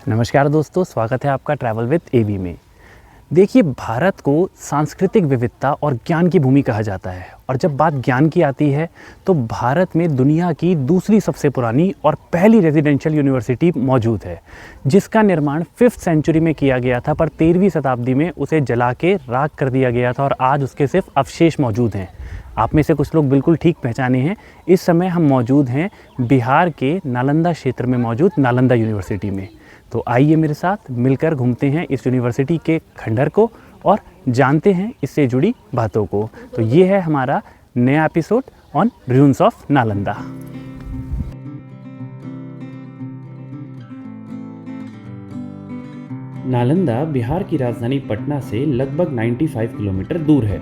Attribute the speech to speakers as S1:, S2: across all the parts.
S1: नमस्कार दोस्तों, स्वागत है आपका ट्रैवल विद एवी में। देखिए, भारत को सांस्कृतिक विविधता और ज्ञान की भूमि कहा जाता है। और जब बात ज्ञान की आती है तो भारत में दुनिया की दूसरी सबसे पुरानी और पहली रेजिडेंशियल यूनिवर्सिटी मौजूद है, जिसका निर्माण 5th सेंचुरी में किया गया था, पर 13वीं शताब्दी में उसे जला के राख कर दिया गया था और आज उसके सिर्फ अवशेष मौजूद हैं। आप में से कुछ लोग बिल्कुल ठीक पहचाने हैं। इस समय हम मौजूद हैं बिहार के नालंदा क्षेत्र में मौजूद नालंदा यूनिवर्सिटी में। तो आइए मेरे साथ मिलकर घूमते हैं इस यूनिवर्सिटी के खंडहर को और जानते हैं इससे जुड़ी बातों को। तो ये है हमारा नया episode on ruins of Nalanda. Nalanda Bihar की राजधानी पटना से लगभग 95 किलोमीटर दूर है।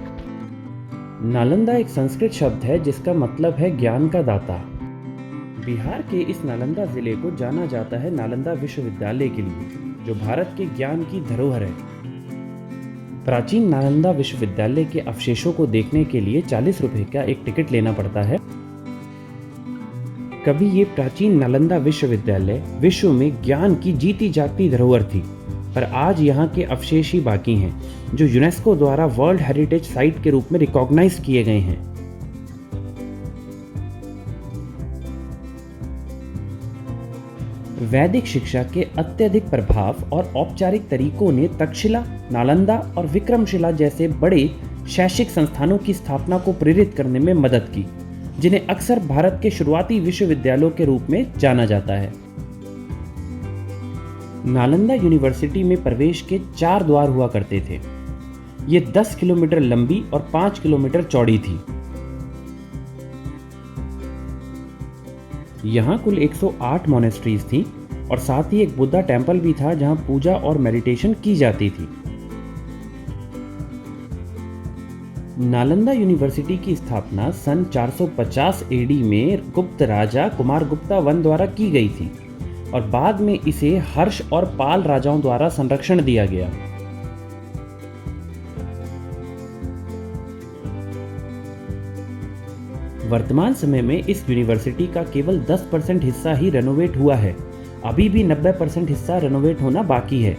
S1: नालंदा एक संस्कृत शब्द है जिसका मतलब है ज्ञान का दाता। बिहार के इस नालंदा जिले को जाना जाता है नालंदा विश्वविद्यालय के लिए, जो भारत के ज्ञान की धरोहर है। प्राचीन नालंदा विश्वविद्यालय के अवशेषों को देखने के लिए 40 रुपए का एक टिकट लेना पड़ता है। कभी ये प्राचीन नालंदा विश्वविद्यालय विश्व में ज्ञान की जीती जागती धरोहर थी, पर आज यहाँ के अवशेष ही बाकी हैं, जो यूनेस्को द्वारा वर्ल्ड हेरिटेज साइट के रूप में रिकॉग्नाइज किए गए हैं। वैदिक शिक्षा के अत्यधिक प्रभाव और औपचारिक तरीकों ने तक्षशिला, नालंदा और विक्रमशिला जैसे बड़े शैक्षिक संस्थानों की स्थापना को प्रेरित करने में मदद की, जिन्हें अक्सर भारत के शुरुआती विश्वविद्यालयों के रूप में जाना जाता है। नालंदा यूनिवर्सिटी में प्रवेश के 4 द्वार हुआ करते थे। ये 10 किलोमीटर लंबी और 5 किलोमीटर चौड़ी थी। यहाँ कुल 108 मोनेस्ट्रीज थी और साथ ही एक बुद्धा टेम्पल भी था जहाँ पूजा और मेडिटेशन की जाती थी। नालंदा यूनिवर्सिटी की स्थापना सन 450 एडी में गुप्त राजा कुमारगुप्ता वन द्वारा की गई थी और बाद में इसे हर्ष और पाल राजाओं द्वारा संरक्षण दिया गया। वर्तमान समय में इस यूनिवर्सिटी का केवल 10% हिस्सा ही रेनोवेट हुआ है। अभी भी 90% हिस्सा रेनोवेट होना बाकी है।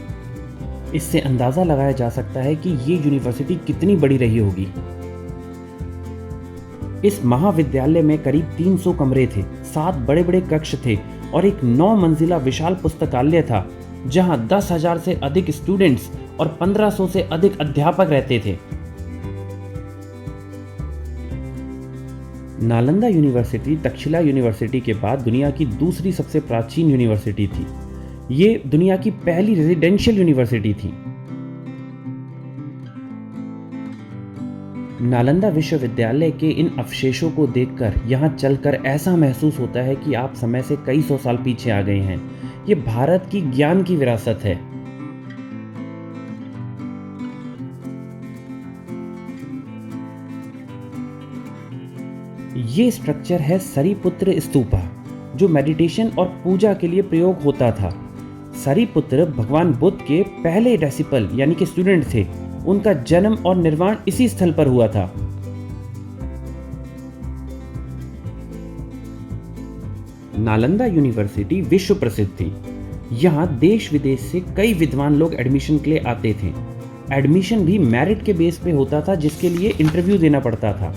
S1: इससे अंदाजा लगाया जा सकता है कि ये यूनिवर्सिटी कितनी बड़ी रही होगी। इस महाविद्यालय में करीब 300 कमरे थे, 7 बड़े बड़े कक्ष थे और एक 9 मंजिला विशाल पुस्तकालय था, जहां 10,000 से अधिक स्टूडेंट्स और 1500 से अधिक अध्यापक रहते थे। नालंदा यूनिवर्सिटी तक्षशिला यूनिवर्सिटी के बाद दुनिया की दूसरी सबसे प्राचीन यूनिवर्सिटी थी। ये दुनिया की पहली रेजिडेंशियल यूनिवर्सिटी थी। नालंदा विश्वविद्यालय के इन अवशेषों को देखकर यहाँ चलकर ऐसा महसूस होता है कि आप समय से कई सौ साल पीछे आ गए हैं। ये भारत की ज्ञान की विरासत है। ये स्ट्रक्चर है सरीपुत्र स्तूपा, जो मेडिटेशन और पूजा के लिए प्रयोग होता था। सरीपुत्र भगवान बुद्ध के पहले डिसिपल यानी कि स्टूडेंट थे। उनका जन्म और निर्वाण इसी स्थल पर हुआ था। नालंदा यूनिवर्सिटी विश्व प्रसिद्ध थी। यहाँ देश विदेश से कई विद्वान लोग एडमिशन के लिए आते थे। एडमिशन भी मेरिट के बेस पे होता था, जिसके लिए इंटरव्यू देना पड़ता था।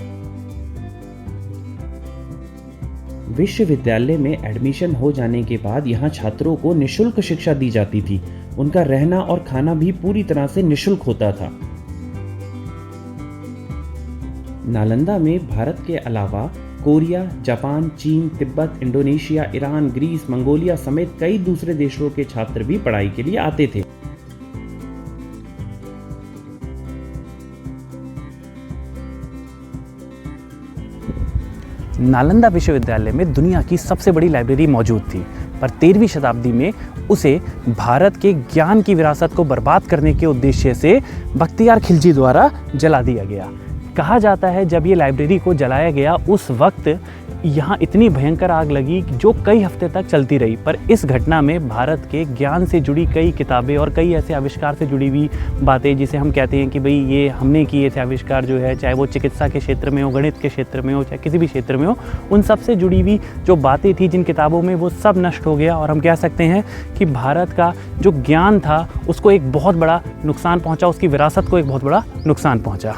S1: विश्वविद्यालय में एडमिशन हो जाने के बाद यहाँ छात्रों को निःशुल्क शिक्षा दी जाती थी। उनका रहना और खाना भी पूरी तरह से निःशुल्क होता था। नालंदा में भारत के अलावा कोरिया, जापान, चीन, तिब्बत, इंडोनेशिया, ईरान, ग्रीस, मंगोलिया समेत कई दूसरे देशों के छात्र भी पढ़ाई के लिए आते थे। नालंदा विश्वविद्यालय में दुनिया की सबसे बड़ी लाइब्रेरी मौजूद थी, पर 13वीं शताब्दी में उसे भारत के ज्ञान की विरासत को बर्बाद करने के उद्देश्य से बख्तियार खिलजी द्वारा जला दिया गया। कहा जाता है जब ये लाइब्रेरी को जलाया गया उस वक्त यहाँ इतनी भयंकर आग लगी जो कई हफ्ते तक चलती रही। पर इस घटना में भारत के ज्ञान से जुड़ी कई किताबें और कई ऐसे आविष्कार से जुड़ी हुई बातें, जिसे हम कहते हैं कि भाई ये हमने किए थे आविष्कार जो है, चाहे वो चिकित्सा के क्षेत्र में हो, गणित के क्षेत्र में हो, चाहे किसी भी क्षेत्र में हो, उन सब से जुड़ी हुई जो बातें थी जिन किताबों में, वो सब नष्ट हो गया। और हम कह सकते हैं कि भारत का जो ज्ञान था उसको एक बहुत बड़ा नुकसान पहुँचा, उसकी विरासत को एक बहुत बड़ा नुकसान पहुँचा।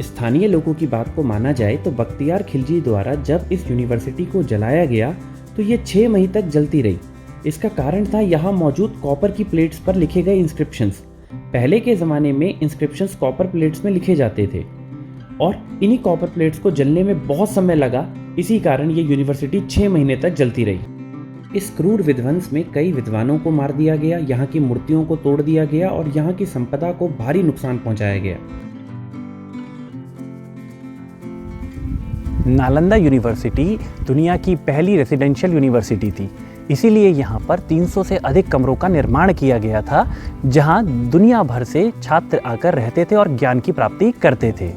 S2: स्थानीय लोगों की बात को माना जाए तो बख्तियार खिलजी द्वारा जब इस यूनिवर्सिटी को जलाया गया तो ये 6 मई तक जलती रही। इसका कारण था यहाँ मौजूद कॉपर की प्लेट्स पर लिखे गए इंस्क्रिप्शंस। पहले के ज़माने में इंस्क्रिप्शंस कॉपर प्लेट्स में लिखे जाते थे और इन्हीं कॉपर प्लेट्स को जलने में बहुत समय लगा। इसी कारण ये यूनिवर्सिटी 6 महीने तक जलती रही। इस क्रूर विध्वंस में कई विद्वानों को मार दिया गया, यहाँ की मूर्तियों को तोड़ दिया गया और यहाँ की संपदा को भारी नुकसान पहुँचाया गया।
S1: नालंदा यूनिवर्सिटी दुनिया की पहली रेजिडेंशियल यूनिवर्सिटी थी, इसीलिए यहाँ पर 300 से अधिक कमरों का निर्माण किया गया था, जहाँ दुनिया भर से छात्र आकर रहते थे और ज्ञान की प्राप्ति करते थे।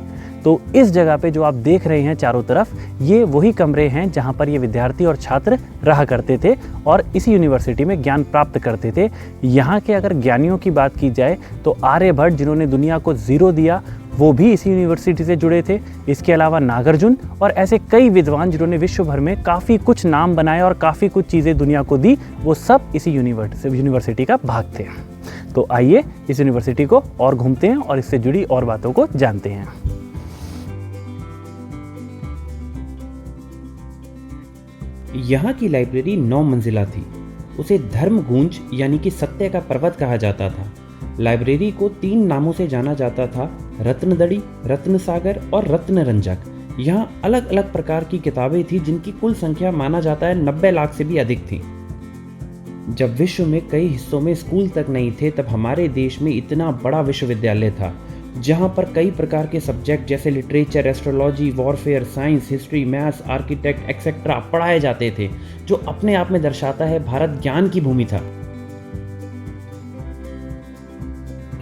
S1: तो इस जगह पे जो आप देख रहे हैं चारों तरफ, ये वही कमरे हैं जहाँ पर ये विद्यार्थी और छात्र रहा करते थे और इसी यूनिवर्सिटी में ज्ञान प्राप्त करते थे। यहाँ के अगर ज्ञानियों की बात की जाए तो आर्यभट्ट, जिन्होंने दुनिया को ज़ीरो दिया, वो भी इसी यूनिवर्सिटी से जुड़े थे। इसके अलावा नागार्जुन और ऐसे कई विद्वान जिन्होंने विश्व भर में काफ़ी कुछ नाम बनाए और काफ़ी कुछ चीज़ें दुनिया को दी, वो सब इसी यूनिवर्सिटी का भाग थे। तो आइए इस यूनिवर्सिटी को और घूमते हैं और इससे जुड़ी और बातों को जानते हैं।
S2: यहाँ की लाइब्रेरी 9 मंजिला थी। उसे धर्मगूंज यानी कि सत्य का पर्वत कहा जाता था। लाइब्रेरी को 3 नामों से जाना जाता था, रत्नदड़ी, रत्नसागर और रत्नरंजक। यहाँ अलग अलग प्रकार की किताबें थी जिनकी कुल संख्या माना जाता है 90 लाख से भी अधिक थी। जब विश्व में कई हिस्सों में स्कूल तक नहीं थे, तब हमारे देश में इतना बड़ा विश्वविद्यालय था जहाँ पर कई प्रकार के सब्जेक्ट जैसे literature, astrology, warfare, science, history, maths, architect etcetera पढ़ाए जाते थे, जो अपने आप में दर्शाता है भारत ज्ञान की भूमि था।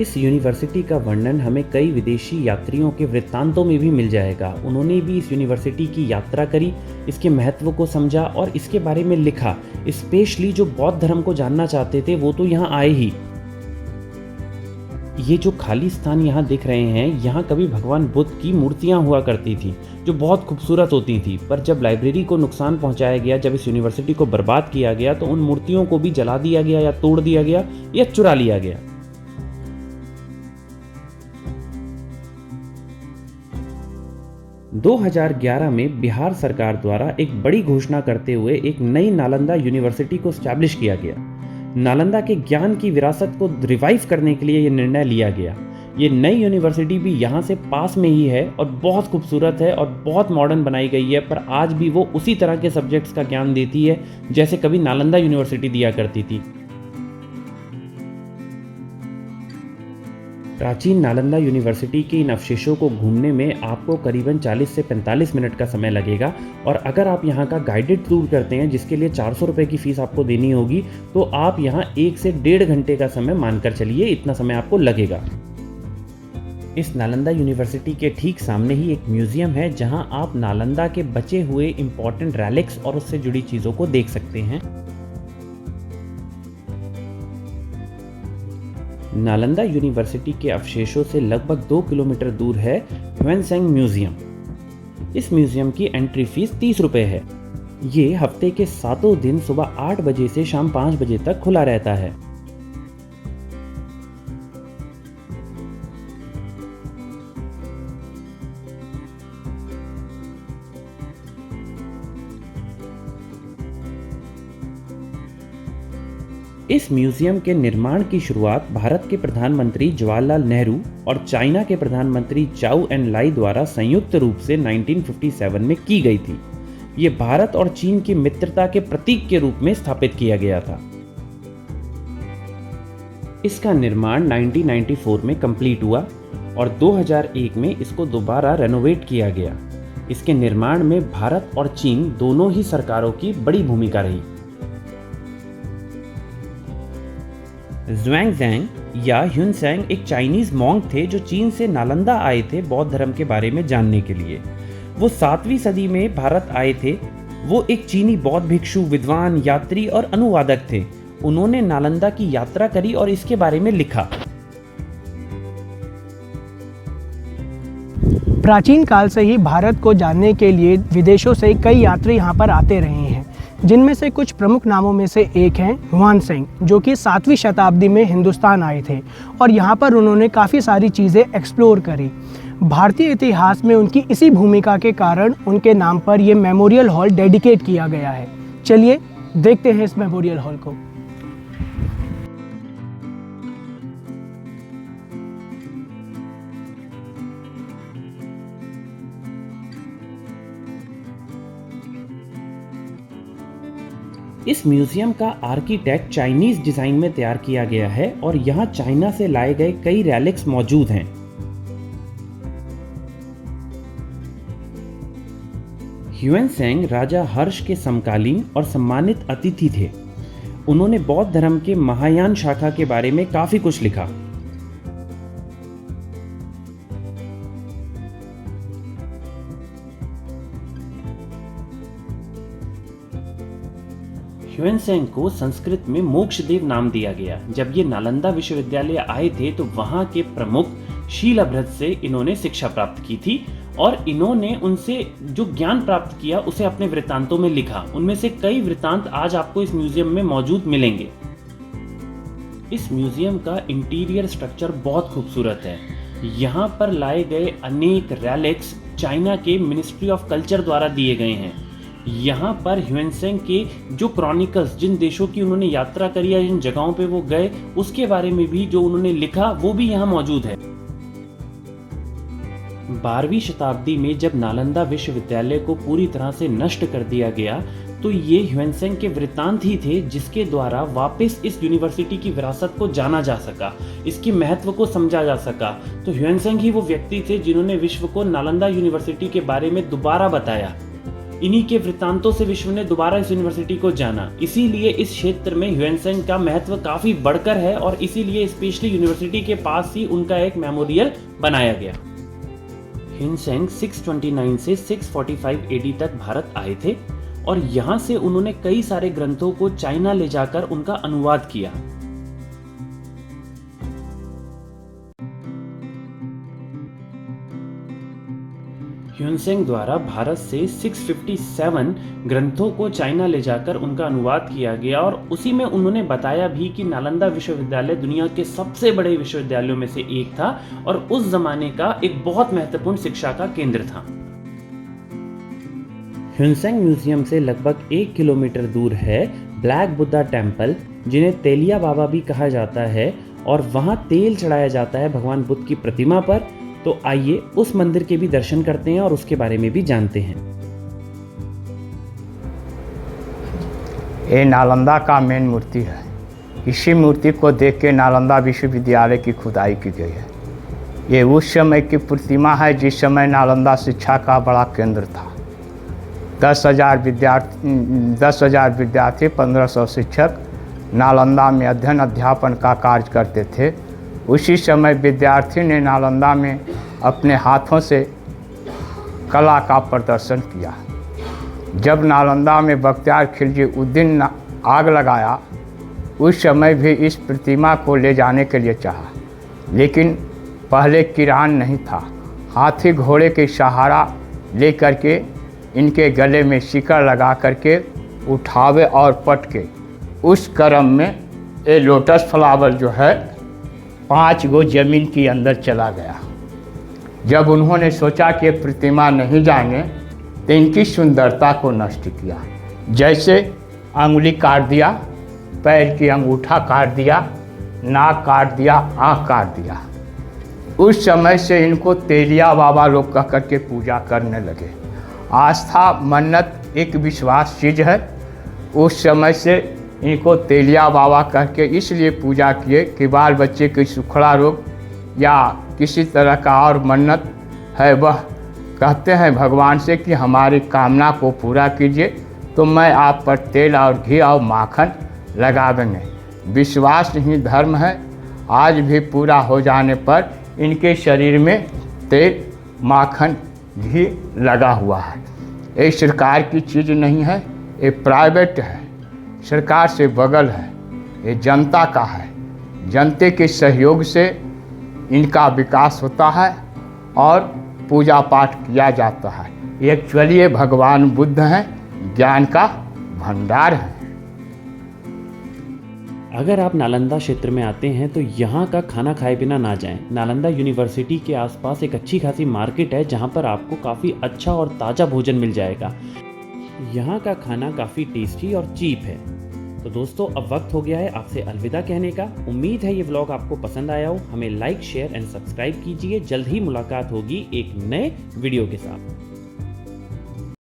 S2: इस यूनिवर्सिटी का वर्णन हमें कई विदेशी यात्रियों के वृत्तांतों में भी मिल जाएगा। उन्होंने भी इस यूनिवर्सिटी की यात्रा करी, इसके महत्व को समझा और इसके बारे में लिखा। स्पेशली जो बौद्ध धर्म को जानना चाहते थे वो तो यहाँ आए ही। ये जो खाली स्थान यहाँ दिख रहे हैं, यहाँ कभी भगवान बुद्ध की मूर्तियाँ हुआ करती थी जो बहुत खूबसूरत होती थी। पर जब लाइब्रेरी को नुकसान पहुँचाया गया, जब इस यूनिवर्सिटी को बर्बाद किया गया, तो उन मूर्तियों को भी जला दिया गया या तोड़ दिया गया या चुरा लिया गया। दो 2011 में बिहार सरकार द्वारा एक बड़ी घोषणा करते हुए एक नई नालंदा यूनिवर्सिटी को स्टैब्लिश किया गया। नालंदा के ज्ञान की विरासत को रिवाइव करने के लिए ये निर्णय लिया गया। ये नई यूनिवर्सिटी भी यहाँ से पास में ही है और बहुत खूबसूरत है और बहुत मॉडर्न बनाई गई है, पर आज भी वो उसी तरह के सब्जेक्ट्स का ज्ञान देती है जैसे कभी नालंदा यूनिवर्सिटी दिया करती थी। प्राचीन नालंदा यूनिवर्सिटी के इन अवशेषों को घूमने में आपको करीबन 40 से 45 मिनट का समय लगेगा और अगर आप यहाँ का गाइडेड टूर करते हैं जिसके लिए 400 रुपये की फ़ीस आपको देनी होगी, तो आप यहाँ 1 से 1.5 घंटे का समय मानकर चलिए, इतना समय आपको लगेगा। इस नालंदा यूनिवर्सिटी के ठीक सामने ही एक म्यूज़ियम है जहाँ आप नालंदा के बचे हुए इम्पॉर्टेंट रेलिक्स और उससे जुड़ी चीज़ों को देख सकते हैं। नालंदा यूनिवर्सिटी के अवशेषों से लगभग 2 किलोमीटर दूर है ह्वेनसेंग म्यूजियम। इस म्यूजियम की एंट्री फीस 30 रुपये है। ये हफ्ते के 7 दिन सुबह 8 बजे से शाम 5 बजे तक खुला रहता है। इस म्यूजियम के निर्माण की शुरुआत भारत के प्रधानमंत्री जवाहरलाल नेहरू और चाइना के प्रधानमंत्री चाउ एन लाई द्वारा संयुक्त रूप से 1957 में की गई थी। ये भारत और चीन की मित्रता के प्रतीक के रूप में स्थापित किया गया था। इसका निर्माण 1994 में कंप्लीट हुआ और 2001 में इसको दोबारा रेनोवेट किया गया। इसके निर्माण में भारत और चीन दोनों ही सरकारों की बड़ी भूमिका रही। ज़ुआंगज़ैंग या ह्युनसेंग एक चाइनीज मॉन्क थे जो चीन से नालंदा आए थे बौद्ध धर्म के बारे में जानने के लिए। वो 7वीं सदी में भारत आए थे। वो एक चीनी बौद्ध भिक्षु, विद्वान, यात्री और अनुवादक थे। उन्होंने नालंदा की यात्रा करी और इसके बारे में लिखा।
S3: प्राचीन काल से ही भारत को जानने के लिए विदेशों से कई यात्री यहाँ पर आते रहे हैं, जिनमें से कुछ प्रमुख नामों में से एक हैं ह्वेनसेंग, जो कि 7वीं शताब्दी में हिंदुस्तान आए थे और यहाँ पर उन्होंने काफ़ी सारी चीज़ें एक्सप्लोर करी। भारतीय इतिहास में उनकी इसी भूमिका के कारण उनके नाम पर ये मेमोरियल हॉल डेडिकेट किया गया है। चलिए देखते हैं इस मेमोरियल हॉल को।
S2: इस म्यूजियम का आर्किटेक्ट चाइनीज डिजाइन में तैयार किया गया है और यहाँ चाइना से लाए गए कई रेलिक्स मौजूद हैं। ह्वेनसेंग राजा हर्ष के समकालीन और सम्मानित अतिथि थे। उन्होंने बौद्ध धर्म के महायान शाखा के बारे में काफी कुछ लिखा। ह्वेनसेंग को संस्कृत में मोक्षदेव नाम दिया गया। जब ये नालंदा विश्वविद्यालय आए थे तो वहां के प्रमुख शीलभ्रत से इन्होंने शिक्षा प्राप्त की थी और इन्होंने उनसे जो ज्ञान प्राप्त किया उसे अपने वृत्तांतों में लिखा। उनमें से कई वृत्तांत आज आपको इस म्यूजियम में मौजूद मिलेंगे। इस म्यूजियम का इंटीरियर स्ट्रक्चर बहुत खूबसूरत है। यहाँ पर लाए गए अनेक रेलिक्स चाइना के मिनिस्ट्री ऑफ कल्चर द्वारा दिए गए हैं। यहाँ पर ह्वेनसेंग के जो क्रॉनिकल्स, जिन देशों की उन्होंने यात्रा करी या जिन जगहों पे वो गए उसके बारे में भी जो उन्होंने लिखा वो भी यहाँ मौजूद है। 12वीं शताब्दी में जब नालंदा विश्वविद्यालय को पूरी तरह से नष्ट कर दिया गया तो ये ह्वेनसेंग के वृत्तांत ही थे जिसके द्वारा वापस इस यूनिवर्सिटी की विरासत को जाना जा सका, इसकी महत्व को समझा जा सका। तो ह्वेनसेंग ही वो व्यक्ति थे जिन्होंने विश्व को नालंदा यूनिवर्सिटी के बारे में दोबारा बताया। इन्हीं के वृत्तांतों से विश्व ने दोबारा इस यूनिवर्सिटी को जाना। इसीलिए इस क्षेत्र में ह्वेनसेंग का महत्व काफी बढ़कर है और इसीलिए स्पेशली यूनिवर्सिटी के पास ही उनका एक मेमोरियल बनाया गया। ह्वेनसेंग 629 से 645 एडी तक भारत आए थे और यहाँ से उन्होंने कई सारे ग्रंथों को चाइना ले जाकर उनका अनुवाद किया। ह्वेनसेंग द्वारा भारत से 657 ग्रंथों को चाइना ले जाकर उनका अनुवाद किया गया और उसी में उन्होंने बताया भी कि नालंदा विश्वविद्यालय दुनिया के सबसे बड़े विश्वविद्यालयों में से एक था और उस जमाने का एक बहुत महत्वपूर्ण शिक्षा का केंद्र था। ह्वेनसेंग म्यूजियम से लगभग 1 किलोमीटर दूर है ब्लैक बुद्धा टेम्पल, जिन्हें तेलिया बाबा भी कहा जाता है, और वहाँ तेल चढ़ाया जाता है भगवान बुद्ध की प्रतिमा पर। तो आइए उस मंदिर के भी दर्शन करते हैं और उसके बारे में भी जानते हैं।
S4: ये नालंदा का मेन मूर्ति है। इसी मूर्ति को देख के नालंदा विश्वविद्यालय की खुदाई की गई है। ये उस समय की प्रतिमा है जिस समय नालंदा शिक्षा का बड़ा केंद्र था। 10,000 विद्यार्थी 1500 शिक्षक नालंदा में अध्ययन अध्यापन का कार्य करते थे। उसी समय विद्यार्थी ने नालंदा में अपने हाथों से कला का प्रदर्शन किया। जब नालंदा में बख्तियार खिलजी उद्दीन आग लगाया, उस समय भी इस प्रतिमा को ले जाने के लिए चाहा, लेकिन पहले किरान नहीं था। हाथी घोड़े के सहारा ले करके इनके गले में सिकड़ लगा करके उठावे और पटके। उस क्रम में ये लोटस फ्लावर जो है 5 गो जमीन के अंदर चला गया। जब उन्होंने सोचा कि ये प्रतिमा नहीं जाएंगे तो इनकी सुंदरता को नष्ट किया। जैसे अंगुली काट दिया, पैर की अंगूठा काट दिया, नाक काट दिया, आँख काट दिया। उस समय से इनको तेलिया बाबा लोग कह करके पूजा करने लगे। आस्था, मन्नत एक विश्वास चीज़ है। उस समय से इनको तेलिया बाबा कह के इसलिए पूजा किए कि बाल बच्चे की सुखड़ा रोग या किसी तरह का और मन्नत है, वह कहते हैं भगवान से कि हमारी कामना को पूरा कीजिए तो मैं आप पर तेल और घी और माखन लगा देंगे। विश्वास ही धर्म है आज भी पूरा हो जाने पर इनके शरीर में तेल, माखन, घी लगा हुआ है। ये सरकार की चीज़ नहीं है, ये प्राइवेट है, सरकार से बगल है, ये जनता का है। जनता के सहयोग से इनका विकास होता है और पूजा पाठ किया जाता है। एक्चुअली ये भगवान बुद्ध हैं, ज्ञान का भंडार है।
S2: अगर आप नालंदा क्षेत्र में आते हैं तो यहाँ का खाना खाए बिना ना जाएं। नालंदा यूनिवर्सिटी के आसपास एक अच्छी खासी मार्केट है जहाँ पर आपको काफ़ी अच्छा और ताज़ा भोजन मिल जाएगा। यहाँ का खाना काफ़ी टेस्टी और चीप है। तो दोस्तों, अब वक्त हो गया है आपसे अलविदा कहने का। उम्मीद है ये व्लॉग आपको पसंद आया हो। हमें लाइक, शेयर एंड सब्सक्राइब कीजिए। जल्द ही मुलाकात होगी एक नए वीडियो के साथ।